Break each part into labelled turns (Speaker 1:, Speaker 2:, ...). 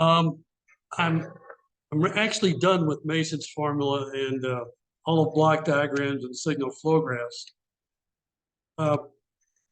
Speaker 1: Um, I'm I'm actually done with Mason's formula and all of block diagrams and signal flow graphs.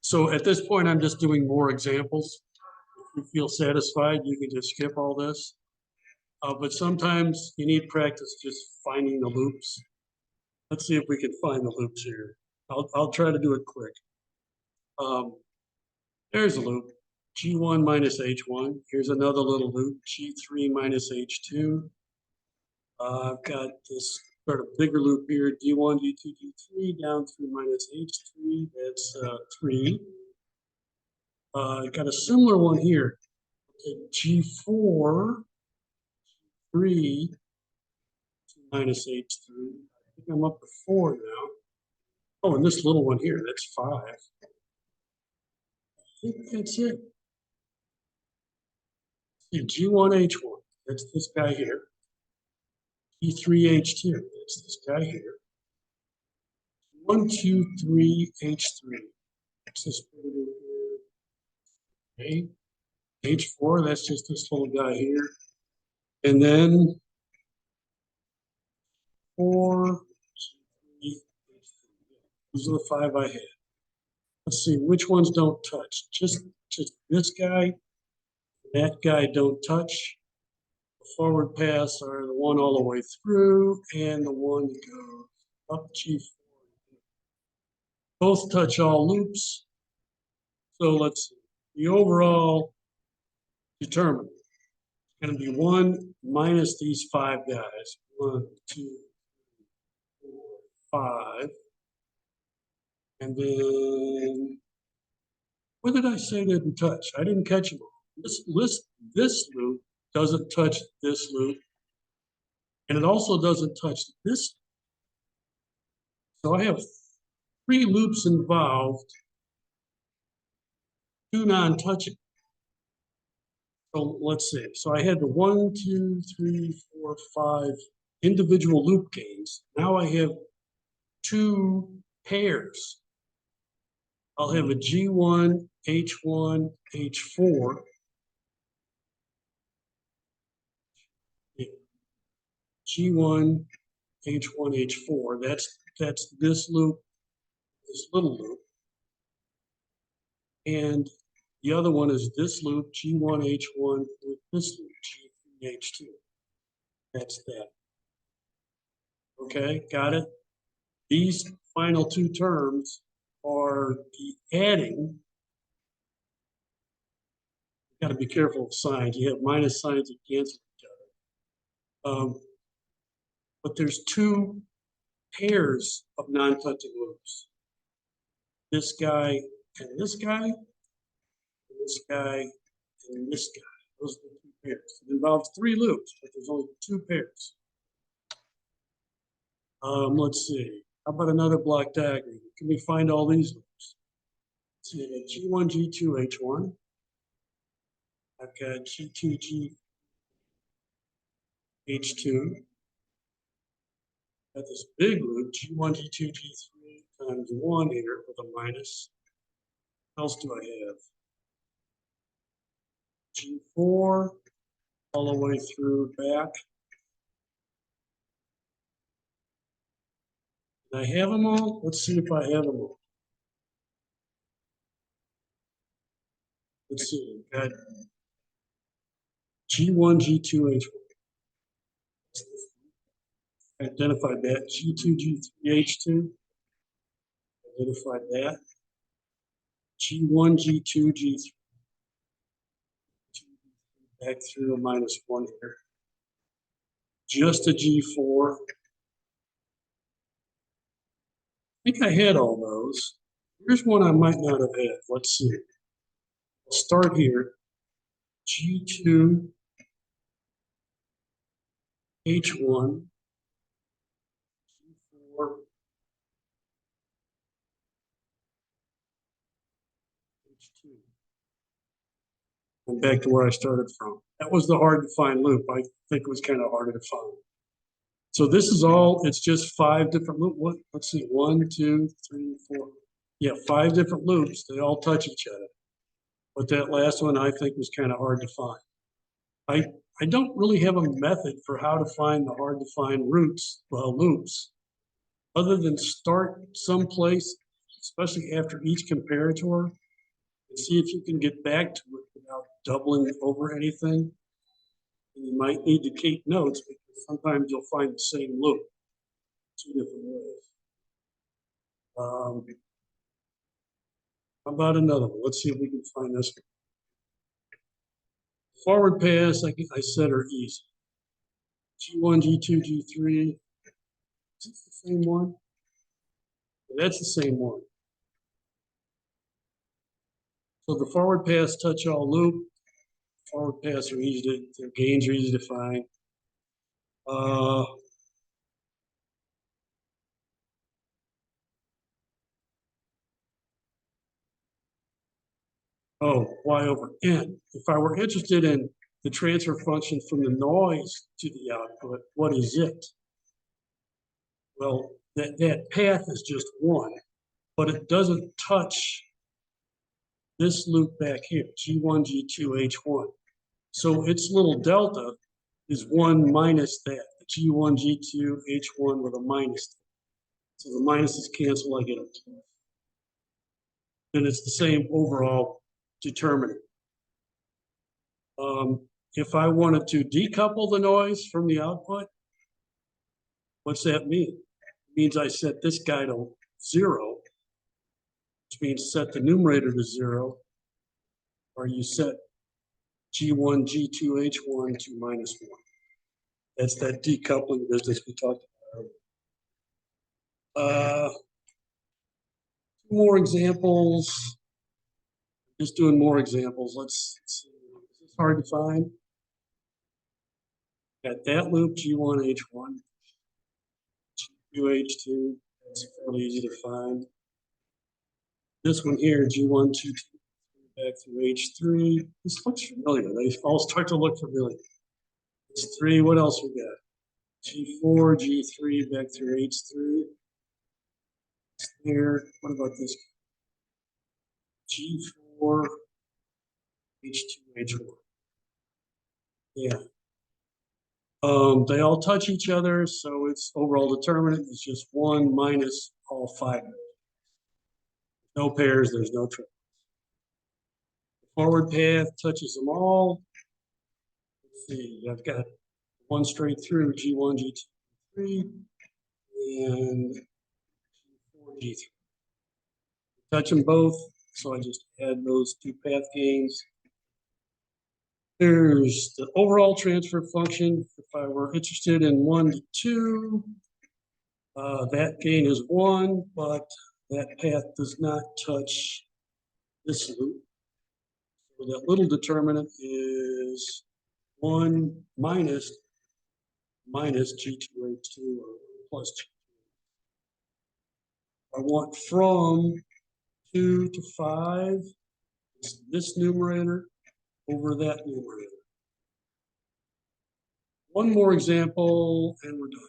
Speaker 1: So at this point, I'm just doing more examples. If you feel satisfied, you can just skip all this. But sometimes you need practice just finding the loops. Let's see if we can find the loops here. I'll try to do it quick. There's a loop, G1 minus H1. Here's another little loop, G3 minus H2. I've got this sort of bigger loop here, D1, D2, D3, down through minus H3, that's 3. I've got a similar one here, G4, 3, minus H3. I think I'm up to 4 now. Oh, and this little one here, that's 5. I think that's it. See, G1, H1, that's this guy here. G3H2, that's this guy here. 1, 2, 3, H3. That's this here. Okay. H4, that's just this little guy here. And then 4, 3, those are the 5 I had. Let's see, which ones don't touch? Just this guy, that guy don't touch. The forward pass are the one all the way through and the one that goes up G4. Both touch all loops. So let's see. The overall determinant is going to be 1 minus these 5 guys. 1, 2, 3, 4, 5. And then, what did I say didn't touch? I didn't catch them all. This loop doesn't touch this loop. And it also doesn't touch this. So I have 3 loops involved, 2 non-touching. So let's see. So I had the 1, 2, 3, 4, 5 individual loop gains. Now I have 2 pairs. I'll have a G1, H1, H4. G1, H1, H4. That's this loop, this little loop. And the other one is this loop, G1, H1, with this loop, G3, H2. That's that. Okay, got it? These final 2 terms are the adding. You've got to be careful of signs. You have minus signs that cancel each other. But there's 2 pairs of non-touching loops. This guy and this guy, and this guy and this guy. Those are the 2 pairs. It involves 3 loops, but there's only 2 pairs. Let's see. How about another block diagram? Can we find all these loops? Let's see, G1, G2, H1. I've got G2, G, H2. Got this big loop, G1, G2, G3 times 1 here with a minus. What else do I have? G4 all the way through back. Did I have them all? Let's see if I have them all. Let's see. Got G1, G2, H1. Identified that. G2, G3, H2. Identified that. G1, G2, G3. Back through a minus 1 here. Just a G4. I think I had all those. Here's one I might not have had. Let's see. I'll start here. G2, H1, G4, H2. And back to where I started from. That was the hard to find loop. I think it was kind of harder to find. So this is all, it's just 5 different loops. Let's see, 1, 2, 3, 4. Yeah, 5 different loops. They all touch each other. But that last one I think was kind of hard to find. I don't really have a method for how to find the hard to find loops, other than start someplace, especially after each comparator, and see if you can get back to it without doubling over anything. And you might need to keep notes because sometimes you'll find the same loop two different ways. How about another one? Let's see if we can find this one. Forward pass, I said, are easy. G1, G2, G3. Is this the same one? That's the same one. So the forward pass touch all loop. Forward pass are easy to, their gains are easy to find. Y over N. If I were interested in the transfer function from the noise to the output, what is it? Well, that path is just one, but it doesn't touch this loop back here, G1, G2, H1. So its little delta is 1 minus that, the G1, G2, H1 with a minus. So the minuses cancel, I get a plus. And it's the same overall determinant. If I wanted to decouple the noise from the output, what's that mean? It means I set this guy to 0, which means set the numerator to 0, or you set G1, G2, H1 to -1. That's that decoupling business we talked about. Two more examples. Just doing more examples. Let's see. Is this hard to find? Got that loop, G1, H1, G2, H2. That's fairly easy to find. This one here, G1, 2, 2, back through H3. This looks familiar. They all start to look familiar. H3, what else we got? G4, G3, back through H3. Here, what about this? G4, H2, H1. Yeah. They all touch each other, so its overall determinant is just 1 minus all 5. No pairs, there's no triples. The forward path touches them all. Let's see, I've got one straight through, G1, G2, G3, and G4, G3. Touch them both, so I just add those two path gains. There's the overall transfer function. If I were interested in 1 to 2, that gain is 1, but that path does not touch this loop. So that little determinant is 1 minus G2H2 or plus G2. I want from 2 to 5, it's this numerator over that numerator. One more example, and we're done.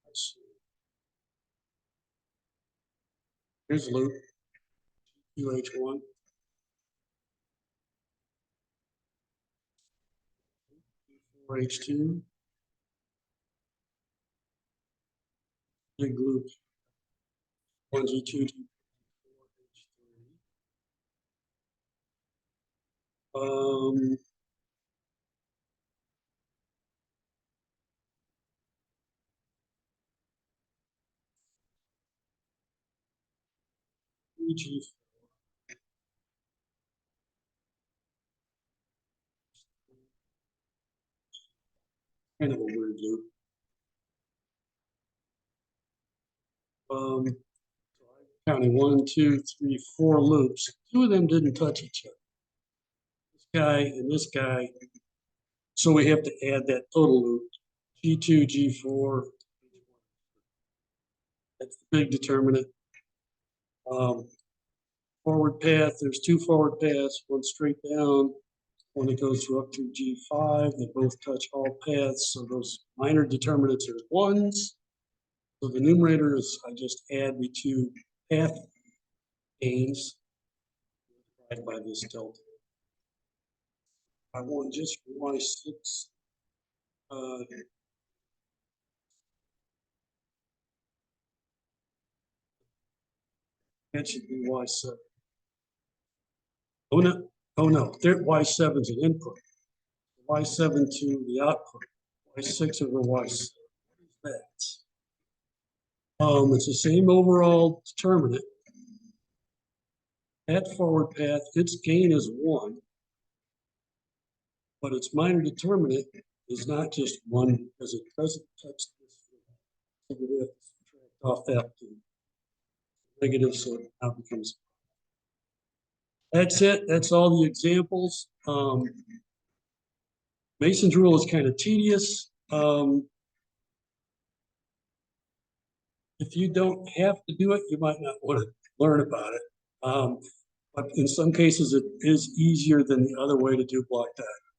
Speaker 1: Let's see. Here's loop, UH1. H2. Big loop. 1G2, G4, H3. G4. Kind of a weird loop. Counting 1, 2, 3, 4 loops. 2 of them didn't touch each other. This guy and this guy. So we have to add that total loop. G2, G4. That's the big determinant. Forward path, there's 2 forward paths, one straight down, one that goes up to G5. They both touch all paths, so those minor determinants are 1s. So the numerator is, I just add the 2 path gains. by this delta. I want just y6. That should be y7. Oh no, there y7 is an input. Y7 to the output. Y6 over y7. What is that? It's the same overall determinant. That forward path, its gain is 1, but its minor determinant is not just 1 because it doesn't touch this. So we have to subtract off that negative, so it now becomes. That's it. That's all the examples. Mason's rule is kind of tedious. If you don't have to do it, you might not want to learn about it. But in some cases, it is easier than the other way to do block diagrams.